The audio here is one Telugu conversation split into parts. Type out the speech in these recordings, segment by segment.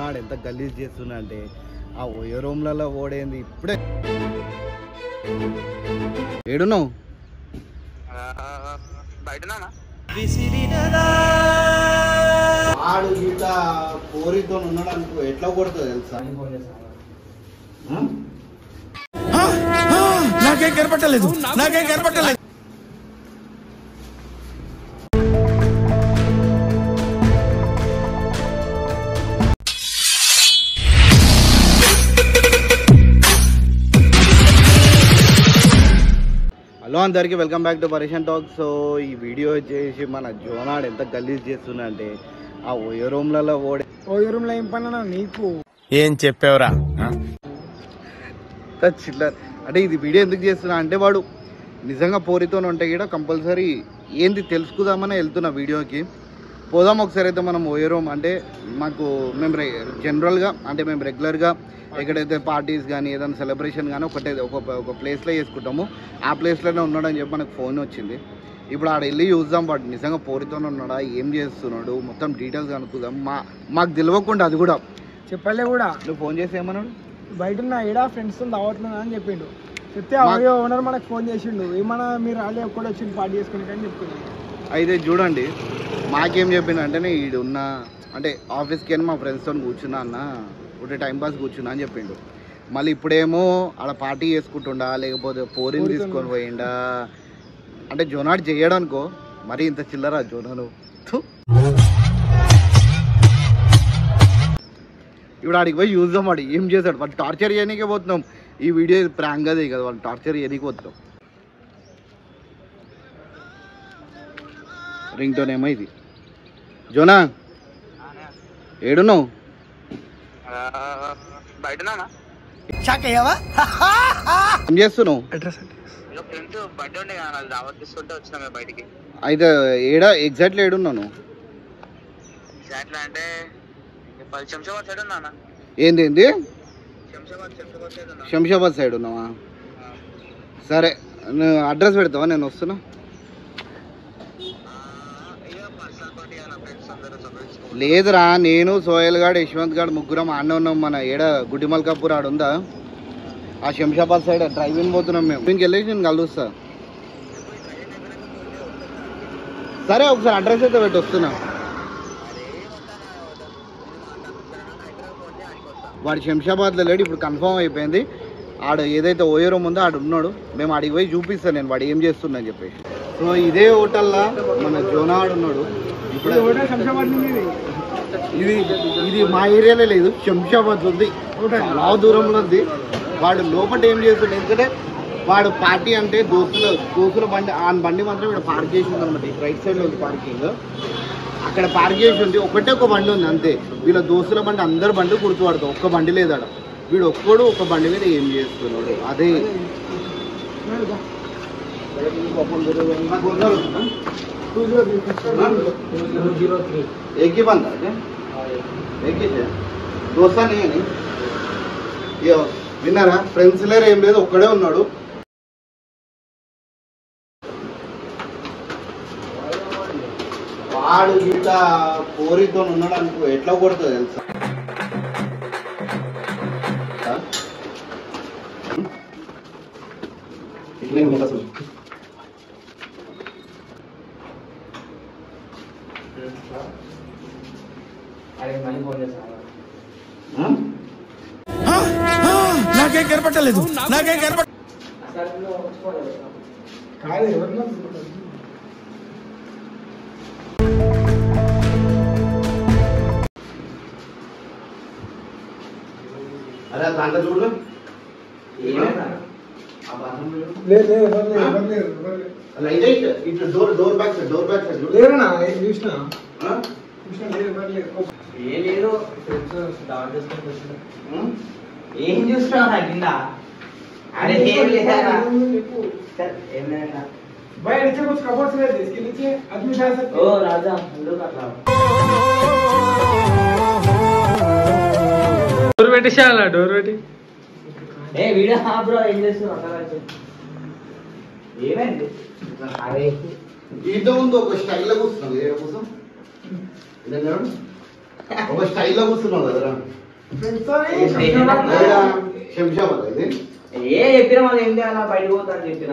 జోనాడు ఎంత గలీజ్ చేస్తున్నా అంటే ఆ ఓయో రూమ్లలో ఓడేంది ఇప్పుడే ఏడున్నావు ఆడు గీత కోరితో ఉన్నాడు అనుకో ఎట్లా కొడుతుంది తెలుసా నాకేం కనపట్టలేదు హలో అందరికీ వెల్కమ్ బ్యాక్ టు పరేషన్ టాక్. సో ఈ వీడియో వచ్చేసి మన జోనాడు ఎంత గలీజ్ చేస్తున్నా అంటే ఆ ఓయో రూమ్లలో ఓయో రూమ్లో ఏం పని నీకు ఏం చెప్పావురా చిల్లర్ అంటే ఇది వీడియో ఎందుకు చేస్తున్నా అంటే వాడు నిజంగా పోరితో ఉంటే కూడా కంపల్సరీ ఏంది తెలుసుకుందామని వెళ్తున్నా వీడియోకి. పోదాం ఒకసారి అయితే మనం ఓయో రూమ్ అంటే మేము జనరల్గా అంటే మేము రెగ్యులర్గా ఎక్కడైతే పార్టీస్ కానీ ఏదైనా సెలబ్రేషన్ కానీ ఒక ప్లేస్లో చేసుకుంటాము. ఆ ప్లేస్లోనే ఉన్నాడని చెప్పి మనకు ఫోన్ వచ్చింది. ఇప్పుడు ఆడ వెళ్ళి చూద్దాం వాడు నిజంగా పోరితోనే ఉన్నాడా, ఏం చేస్తున్నాడు, మొత్తం డీటెయిల్స్ కనుక్కుందాం. మాకు తెలియకుండా అది కూడా చెప్పలే కూడా. నువ్వు ఫోన్ చేసి ఏమన్నాడు? బయట ఉన్న ఏడా ఫ్రెండ్స్ దావట్లేదు అని చెప్పిండు. చెప్తే ఓనర్ మనకు ఫోన్ చేసిండు, ఏమన్నా మీరు రాలే ఒక్కడే వచ్చి పార్టీ చేసుకుని అని చెప్తున్నాడు. అయితే చూడండి మాకేం చెప్పిండు అంటే ఈడున్న అంటే ఆఫీస్కి వెళ్ళి మా ఫ్రెండ్స్తో కూర్చున్నా అన్న ఒకటి టైంపాస్ కూర్చున్నా అని చెప్పిండు. మళ్ళీ ఇప్పుడేమో ఆడ పార్టీ చేసుకుంటుండా లేకపోతే పోరిని తీసుకొని పోయిండా అంటే జోనాడు చేయడానికో మరి ఇంత చిల్లరా జోనాను. ఇప్పుడు ఆడికి పోయి చూద్దాం వాడు ఏం చేశాడు. వాడు టార్చర్ చేయడానికే పోతున్నాం. ఈ వీడియో ప్రాంక్ అదే కదా, వాళ్ళు టార్చర్ చేయడానికి పోతున్నాం. రింగ్ టోన్ ఏమో ఇది. జోనా ఏడున్నావు? ఏం చేస్తున్నావు? అయితే ఏడా ఎగ్జాక్ట్లీ ఏడున్నాను? ఏంది శంషాబాద్ సైడ్ ఉన్నావా? సరే నువ్వు అడ్రస్ పెడతావా, నేను వస్తున్నా. లేదురా, నేను సోహెల్ గాడు యశ్వంత్ గాడు ముగ్గురం ఆడనే ఉన్నాం. మన ఏడ గుడ్డిమల్ కపూర్ ఆడుందా ఆ శంషాబాద్ సైడ్ డ్రైవింగ్ పోతున్నాం మేము. ఇంకెళ్ళేసి నేను కలుస్తా. సరే ఒకసారి అడ్రస్ అయితే పెట్టి వస్తున్నా. వాడు శంషాబాద్లో లేడు, ఇప్పుడు కన్ఫర్మ్ అయిపోయింది. ఆడు ఏదైతే ఓయో రూమ్ ఉందో ఆడు ఉన్నాడు. మేము ఆడికి పోయి చూపిస్తాను నేను వాడు ఏం చేస్తున్నా అని చెప్పేసి. సో ఇదే హోటల్లో మన జోనాడు ఉన్నాడు. ఇప్పుడు ఇది మా ఏరియాలో లేదు, శంషాబాద్ ఉంది, చాలా దూరంలో ఉంది. వాడు లోపల ఏం చేస్తుండే ఎందుకంటే వాడు పార్టీ అంటే దోస్తుల బండి ఆ బండి మాత్రం ఇక్కడ పార్క్ చేసి ఉంది అనమాట. రైట్ సైడ్లో ఉంది పార్కింగ్, అక్కడ పార్క్ చేసి ఉంది. ఒక బండి ఉంది అంతే. వీళ్ళ దోస్తుల బండి అందరు బండి గుర్తుపడతాం, ఒక్క బండి లేదు ఆడ. వీడు ఒక్కడు ఒక బండి మీద ఏం చేస్తున్నాడు అదే. एक ही बंदा है, एक ही है, दोस्ता नहीं है. नहीं ये విన్నారా, ఫ్రెండ్స్ లేరు ఏం లేదు, ఒక్కడే ఉన్నాడు. వాడు గీత పోరితో ఉన్నాడు అనుకో ఎట్లా కొడుతుంది తెలుసా. నాకేం కనపట్టలేదు అరే దాంట్లో చూడు డోర్ బ్యాక్ సైడ్ లేదన్నా చూసినా ఏం చూస్తున్నావు కింద? అరే బయట కబోర్డ్స్ లేదు, इसके नीचे आदमी जा सकते. ओ राजा हिंदू का డోర్ పెట్టేసాలా? డోర్ పెట్టి ఏ వీడియో బ్రో ఏం చేస్తున్నావు? ఏమైంది? అరే దీంతో ముందు ఒక స్టైల్లో కూర్చున్నావు, ఏ కోసం ఒక స్టైల్లో కూర్చున్నావు కదరా. ఫ్రెండ్స్ తో శంషాబాద్ ఇది ఏ చెప్పినా మాకు ఏం చేయాలా బయటకు పోతా అని చెప్పిన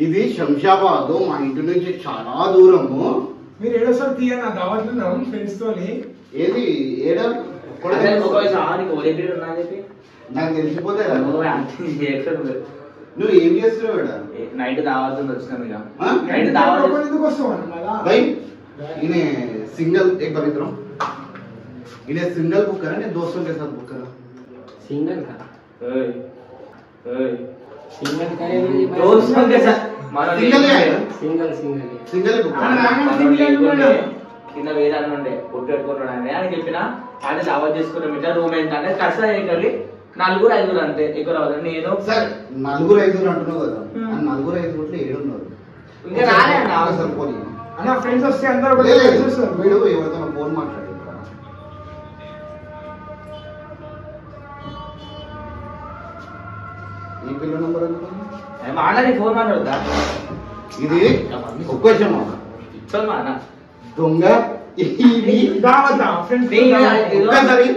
ఇది శంషాబాద్ మా ఇంటి నుంచి చాలా దూరము. మీరు ఏడోసారి తీయనా దావట్లున్నాం ఫ్రెండ్స్ తోని. ఏది ఏడా చెప్పి నాకు తెలిసిపోతే నువ్వు ఏం చేస్తున్నావు ఏడా? నైట్ దావతుంది వచ్చినాం ఇక ఆ? నైట్ దావత్ ఎందుకు వస్తాం మళ్ళా भाई इन्हें सिंगल एक बार इधर इन्हें सिंगल बुक करा नहीं दोस्तों के साथ बुक करा सिंगल का सिंगल दोस्तों के साथ सिंगल ही आएगा सिंगल सिंगल सिंगल ही बुक కింద వేరే ఉండే బొట్టు పెట్టుకున్నాడు అని చెప్పిన కానీ దావత్ చేసుకున్నాం ఇట్లా రూమ్ ఏంటంటే ఖర్చు అయ్యేకల్లి 4-5 అంతే ఎక్కువ రావద్దు నేను सर నలుగురు ఐదుగురు అంటున్నావు కదా ఆ నలుగురు ఐదుగురు ఏడు ఉన్నారు ఇంకా రాలే అన్న అసలు పోనీ అన్న ఫ్రెండ్స్ వస్తే అందరూ కూడా చూస్తారు. వీడు ఎవరితో ఫోన్ మాట్లాడారు ఈ పిల్ల నంబర్ ఎంత మాట్లాడి ఫోన్ మాట్లాడుతా ఇది ఒక్క విషయం ఇచ్చాను మా అన్న దొంగ ఇది దావత్ ఫ్రెండ్స్ ఒక్కసారి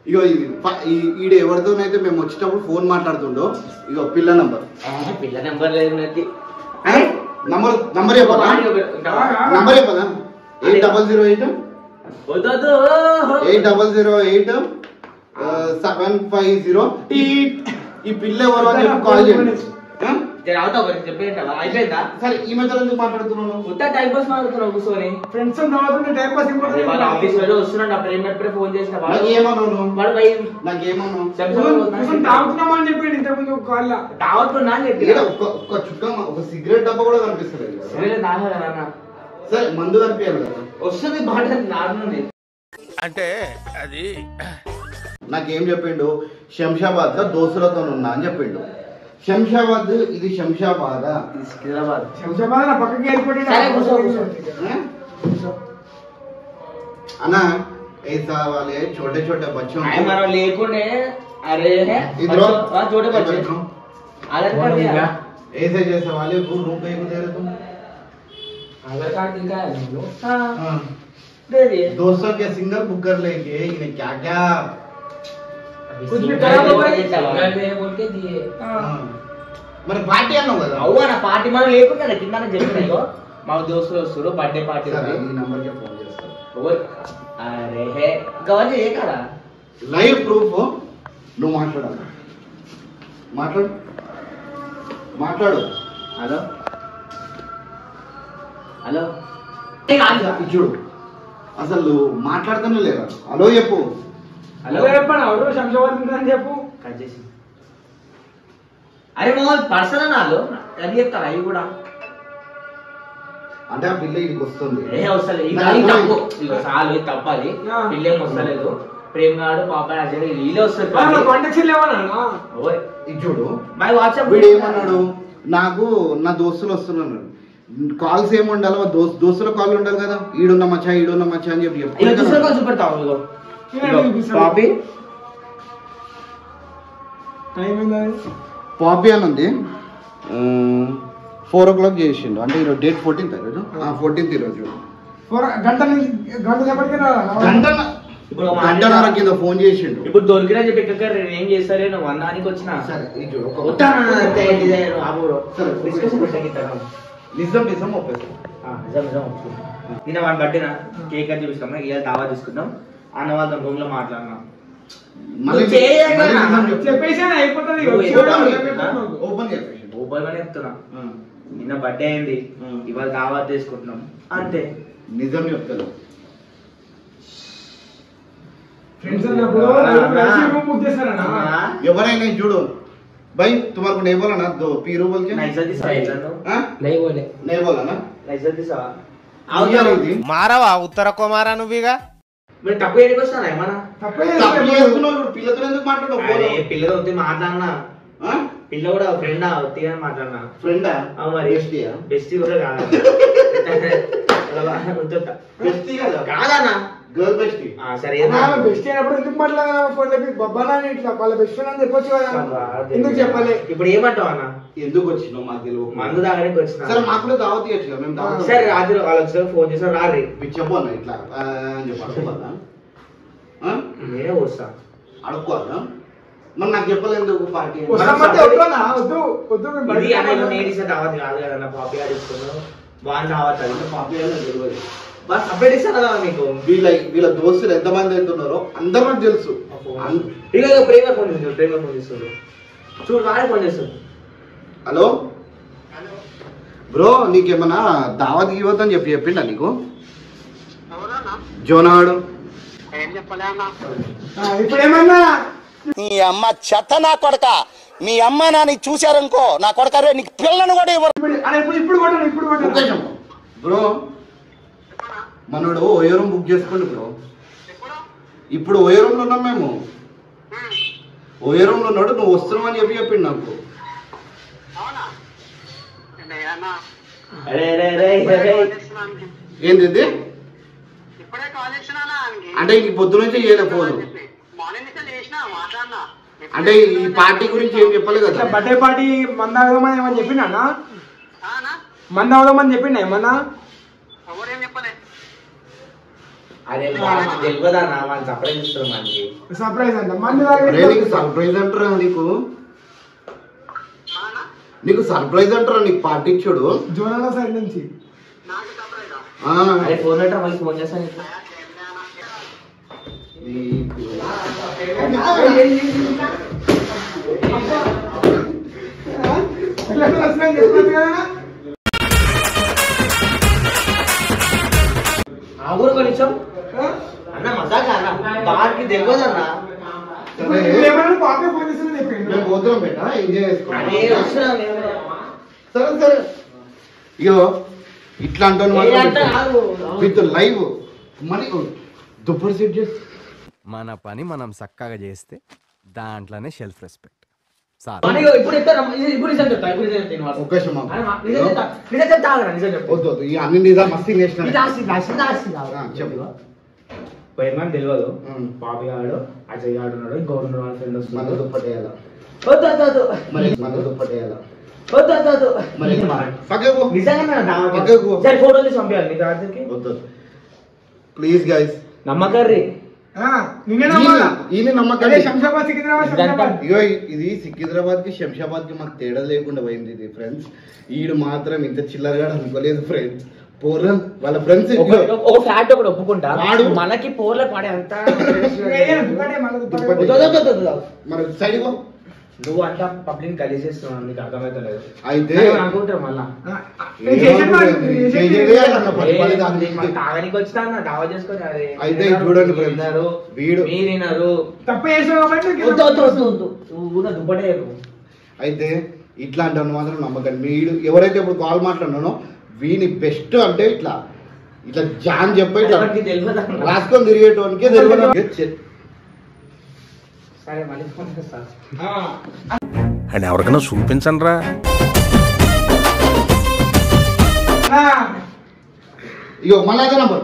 ఇగో ఇది ఈడు ఎవరితోనైతే మేము వచ్చేటప్పుడు ఫోన్ మాట్లాడుతుండో ఇగో పిల్ల నంబర్ పిల్ల నెంబర్ లేదు నాకు నంబర్ చెప్పదా నంబర్ చెప్పదా 8008 వద్దు 8008 750 ఈ పిల్ల ఎవరు అని చెప్పి కాల్ చేయండి చెప్పేంటావా అయిపోయిందా సరే ఈ మధ్యలో ఎందుకు మాట్లాడుతున్నాను ఉత్తా టైం పాస్ మాట్లాడుతున్నావు కూర్చొని ఫ్రెండ్స్ దావత్ టైం పాస్ అదే వాళ్ళ ఆఫీస్ లో వస్తున్నాడు అప్పుడు ఏమిటప్పుడే ఫోన్ చేసిన నాకు ఏమన్నాను వాడు భయం నాకేమన్నాను తాగుతున్నామని చెప్పి ఇంతకుముందు కాల్ తాగుతున్నా అని చెప్పి ఒక్క చుక్క ఒక సిగరెట్ డబ్బా కూడా కనిపిస్తలేదు కదా. సరే మందు కనిపించాలి కదా వస్తుంది బాట నాడుంది అంటే అది నాకేం చెప్పిండు శంషాబాద్ లో దోస్తులతో ఉన్నా అని చెప్పిండు. శంషాబాద్ ఇది శంషాబాద్ సికింద్రాబాద్ శంషాబాద్ నా పక్కకి వెళ్ళిపోయి సరే, కూర్చో, కూర్చో. అన్నా ऐसा वाले छोटे छोटे बच्चों ఆయన మనం లేకుండే అరే इधर छोटे बच्चे आधार कार्ड दिया ऐसे जैसे वाले वो रूम पे को दे रहे तुम आधार कार्ड दिखाया है हम लोग हाँ। दे दिए दोस्तों के सिंगल बुक कर लेके इन्हें क्या क्या कुछ भी सिंगल करा है, तो सिंगल है बोल के दिए మరి పార్టీ అన్నావు కదా అవ్వ నా పార్టీ మనం లేకుండా కింద చెప్పినాయో మా దోస్తులు వస్తారు బర్త్డే పార్టీ సరే ఈ నంబర్ కి ఫోన్ చేస్తాను అరే హే గవర్నర్ ఏ కదా లైవ్ ప్రూఫ్ నువ్వు మాట్లాడాలి మాట్లాడు మాట్లాడు హలో హలో ఇది చూడు అసలు మాట్లాడుతూనే లేదా హలో చెప్పు హలో చెప్పండి ఎవరు శంషాబాద్ ఉంటుందని చెప్పు కట్ చేసి అరే మోహన్ పర్సనల్ నాలో అది చెప్తారా అవి కూడా అంటే ఆ పిల్ల ఇదికి వస్తుంది ఏ వస్తలేదు ఇది తప్పు ఇక చాలు ఇది తప్పది పిల్లేం వస్తలేదు ప్రేమ్ గాడు పాప అజయ్ వీళ్ళే వస్తారు కాంటాక్ట్స్ లేవన్నా ఓయ్ ఇది చూడు మై వాట్సాప్ వీడు ఏమన్నాడు నాకు నా దోస్తులు వస్తున్నాను కాల్స్ ఏమి ఉండాలి దోస్తుల కాల్ ఉండాలి కదా ఈడున్న మచ్చా అని చెప్పి ఇక చూసాక చూపెడతావు ఇగో కాపీ టైం ఏందని పాపీ అని ఉంది 4 o'clock చేసిండు అంటే ఈరోజు డేట్ 14th ఈరోజు 14th ఈరోజు గంట సేపటికి ఇప్పుడు గంటన్నర కింద ఫోన్ చేసిండు. ఇప్పుడు దొరికినా చెప్పి ఎక్కడ నేను ఏం చేస్తారే నువ్వు అన్నానికి వచ్చిన సరే ఇది చూడు ఒక సరే నిజం ఒప్పేస్తా. నిన్న వాడిని బట్టిన కేక్ అని చూపిస్తాం ఇవాళ దావా తీసుకుందాం అన్న వాళ్ళ రూమ్ లో మాట్లాడినా మళ్ళీ చెప్పేసాను అయిపోతుంది ఓపెన్ చెప్పేసి ఓపెన్ గానే చెప్తున్నా నిన్న బర్త్డే అయింది ఇవాళ దావా తీసుకుంటున్నాం అంతే నిజం చెప్తాను. फ्रेंड्स అన్నప్పుడు ऐसे रूम बुक చేశారన్నా ఎవరైనా చూడు भाई तुम्हारे को नहीं बोला ना दो पीरो बोल के నైజా తీసా हाँ नहीं बोले नहीं बोला ना నైజా తీసా అవుతుంది మారవా ఉత్తర కుమారా నువ్వుగా మీరు తప్పు ఏడికి వస్తారా ఏమన్నా తప్పే తప్పు చేస్తున్నావు ఇప్పుడు పిల్లతో ఎందుకు మాట్లాడవు అరే పిల్లతో వచ్చి మాట్లాడినా ఆ పిల్ల కూడా ఫ్రెండ్ ఒత్తిగా మాట్లాడినా ఫ్రెండా మరి బెస్టియా బెస్ట్ కూడా కాదు బెస్టీ కదా కాదన్నా గర్ల్ బెస్టీ సరే బెస్ట్ అయినప్పుడు ఎందుకు మాట్లాడాలి ఫోన్ లో బొబ్బనా అని ఇట్లా వాళ్ళ బెస్ట్ ఫ్రెండ్ అని చెప్పొచ్చు కదా ఎందుకు చెప్పాలి ఇప్పుడు ఏమంటావు అన్న ఎందుకు వచ్చినావు మాకు తెలియదు మందు తాగడానికి వచ్చిన సరే మాకు కూడా దావత్ ఇవ్వచ్చు కదా మేము దావత్ సరే రాత్రి వాళ్ళు వచ్చారు ఫోన్ చేసారు రారి మీరు చెప్పాలి ఇట్లా అని చెప్పి అడుక్కోవాలా నేనే వస్తా అడుక్కోవాలా మరి నాకు చెప్పలేదు పార్టీ వస్తామంటే వద్దునా వద్దు వద్దు మేము ఇది బయటికి అన్న వెళ్ళాలి. నేను ఇచ్చే దావత్ కాదు కదన్న పాపి గారు ఇస్తున్నాను వాళ్ళు దావత్ అది పాపి అని తెలియదు బస్ సపరేట్ ఇస్తాను కదా మీకు వీళ్ళ దోస్తులు ఎంతమంది అవుతున్నారో అందరూ నాకు తెలుసు ఇక ప్రేమ ఫోన్ చేస్తారు ప్రేమ ఫోన్ చేస్తారు చూడు వాడే ఫోన్ చేస్తారు హలో బ్రో నీకేమన్నా దావత్ గీవత్ అని చెప్పిండా నీకు జోనాడు ఇప్పుడు ఏమన్నా నీ అమ్మ చెత్త నా కొడక మీ అమ్మ నాని చూశారనుకో నా కొడక రే నీకు పిల్లను కూడా ఇవ్వరు ఇప్పుడు కొట్టాను ఇప్పుడు కొట్టాను బ్రో మనోడు ఓయో రూమ్ బుక్ చేసుకోండి బ్రో ఇప్పుడు ఓయో రూమ్ లో ఉన్నాం మేము ఓయో రూమ్ లో ఉన్నాడు నువ్వు వస్తున్నావు అని చెప్పిండు నాకు అరే అరే అరే అరే ఏంది ఇది? అంటే ఇంక పొద్దు నుంచి చేయలే ఫోన్ అంటే ఈ పార్టీ గురించి ఏం చెప్పలేదు కదా బర్త్డే పార్టీ మంద అవుదామని ఏమని చెప్పిండా మంద అవుదామని చెప్పిండా ఏమన్నా అరే వాళ్ళకి తెలియదన్నా వాళ్ళు సపరేట్ ఇస్తారు మనకి సర్ప్రైజ్ అంట మంది అరే నీకు సర్ప్రైజ్ అంటారా నీకు సర్ప్రైజ్ అంటారా నీకు పార్టీ ఇచ్చాడు జోనాల సైడ్ నుంచి అరే ఫోన్ పెట్టరా మళ్ళీ ఫోన్ చేస్తాను నీకు. ఆ ఊరు కొంచెం అన్న మజాకా అన్న వాడికి తెలియదన్నా పాపే ఫోన్ చేసి చెప్పిండు మేము పోతున్నాం బేటా ఎంజాయ్ అదే చేసుకోవాలి వస్తున్నాను నేను. సరే సరే ఇగో ఇట్లా ఏ అంట అంటాను కాదు. విత్ లైవ్ మరి దుప్పటి సెట్ చేసి మన పని మనం చక్కగా చేస్తే దాంట్లోనే సెల్ఫ్ రెస్పెక్ట్ సార్ మరి ఇప్పుడు చెప్తారా? ఇప్పుడు నిజం చెప్తా ఇప్పుడు నిజం చెప్తాను వాడు. ఒక్క నిమిషం ఆగు. అరే నిజం చెప్తా నిజం చెప్తా ఆగరా, నిజం చెప్తా వద్దు వద్దు ఈ అన్ని నిజా మస్తీ నేసిన ఇది ఆస్తి, ఆస్తి, ఆస్తి కాదు. చెప్పు పోయిందని తెలియదు ఉం. బాబీ గాడు అజయ్ గాడు ఉన్నాడు గవర్నర్ వాళ్ళ ఫ్రెండ్ మన వస్తున్నాడు దుప్పటి వేయాలా వద్దు వద్దు వద్దు మరి మన దుప్పటి వేయాలా వద్దు వద్దు వద్దు మరి పక్కకు నిజంగా పక్కకు. సరే ఫోటోలు తీసి పంపించాలి నీకు రాత్రికి వద్దు ప్లీజ్ గైస్ నమ్మకర్రీ నిన్నే నమ్మాలా ఈయన అదే నమ్మకండి శంషాబాద్ సికింద్రాబాద్ శంషాబాద్ ఇగో ఇది సికింద్రాబాద్ కి శంషాబాద్ కి మాకు తేడా లేకుండా పోయింది ఇది ఫ్రెండ్స్ ఈడు మాత్రం ఇంత చిల్లరగా అనుకోలేదు ఫ్రెండ్స్ పోర్రం వాళ్ళ ఫ్రెండ్స్ ఒక ఫ్యాక్ట్ ఒకటి ఒప్పుకుంటా వాడు. మనకి పోర్ల పడే అంత దుప్పటే మళ్ళీ దుప్పటే మరి సైడ్ పో. నువ్వు అంతా పబ్లిక్ గలీజ్ చేస్తున్నావు నీకు అర్థమవుతలేదు అయితే అనుకుంటారు మళ్ళా చేసేదే అన్న పని పని దాన్ని. తాగనికి వచ్చినా అన్న దావా చేసుకొని అరే అయితే చూడండి friends. విన్నారు వీడు మీరు విన్నారు తప్పు చేసావు కాబట్టి వద్దు వద్దు వద్దు వద్దు నువ్వు నా దుప్పటే అయితే ఇట్లాంటి మాత్రం నమ్మకండి వీడు ఎవరైతే ఇప్పుడు కాల్ మాట్లాడినానో వీని బెస్ట్ అంటే ఇట్లా ఇట్లా జాన్ చెప్పి ఇట్లా ఎవరికి తెలియదు అన్న. రాసుకొని తిరిగేటోనికే తెలియదు సరే మళ్ళీ ఫోన్ చేస్తా అని ఎవరికైనా చూపించండి రా ఇగో మళ్ళీ అదే నంబర్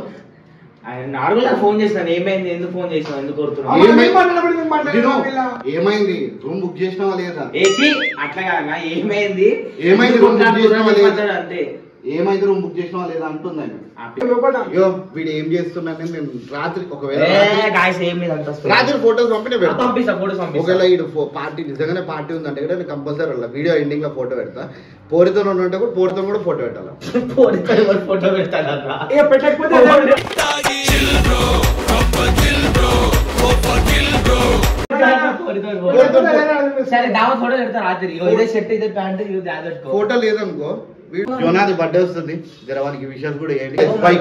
ఆయన నార్మల్ గా ఫోన్ చేస్తాను ఏమైంది ఎందుకు ఫోన్ చేసినావు ఎందుకు కొడుతున్నావు ఏమైంది రూమ్ బుక్ చేసినావా లేదా ఏసీ అట్లా కాదన్నా ఏమైంది ఏమైంది రూమ్ బుక్ చేసినావా లేదా అంతే ఏమైంది రూమ్ బుక్ చేసినావా లేదా అంటుంది ఆయన ఇగో వీడు ఏం చేస్తున్నాను నేను రాత్రి ఒకవేళ గాయస్ ఏం లేదు అంత రాత్రి ఫోటోస్ పంపిన పెడతా పంపిస్తా ఫోటోస్ పంపిస్తా ఒకవేళ ఈ పార్టీ నిజంగానే పార్టీ ఉందంటే కూడా నేను కంపల్సరీ వెళ్ళా వీడియో ఎండింగ్ లో ఫోటో పెడతా పోరితో ఉంటే కూడా పోరితో కూడా ఫోటో పెట్టాలి ఫోటో పెడతాను అట్లా పెట్టకపోతే సరే దావత్ ఫోటో పెడతా రాత్రి ఇగో ఇదే షర్ట్ ఇదే ప్యాంట్ ఇది పెట్టుకో ఫోటో లేదనుకో జోనాది బర్త్డే వస్తుంది జరవానికి విషయాలు కూడా ఏంటి బై